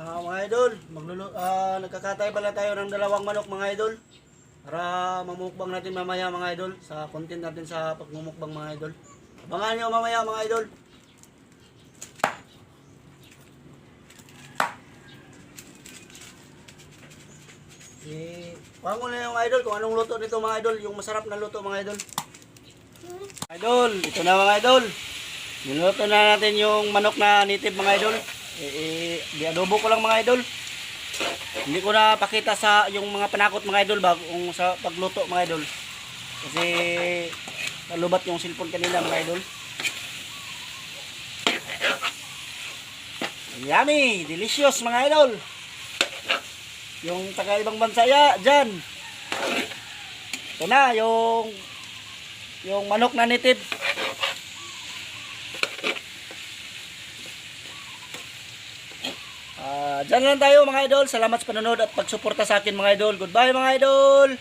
Mga idol, nagkakatay pala tayo ng dalawang manok mga idol para mamukbang natin mamaya mga idol sa content natin sa pagmumukbang mga idol. Abangan nyo mamaya mga idol. Kuha ko na yung idol kung anong luto nito mga idol, yung masarap na luto mga idol. Idol, ito na mga idol. Niluto na natin yung manok na native mga idol. Di-adobo ko lang mga idol. Hindi ko na pakita sa yung mga panakot mga idol bago sa pagluto mga idol. Kasi nalubat yung cellphone kanina mga idol. Yummy, delicious mga idol. Yung taga ibang bansa dyan. Ito na yung manok na native. Dyan lang tayo mga idol. Salamat sa panonood at pagsuporta sa akin mga idol. Goodbye mga idol.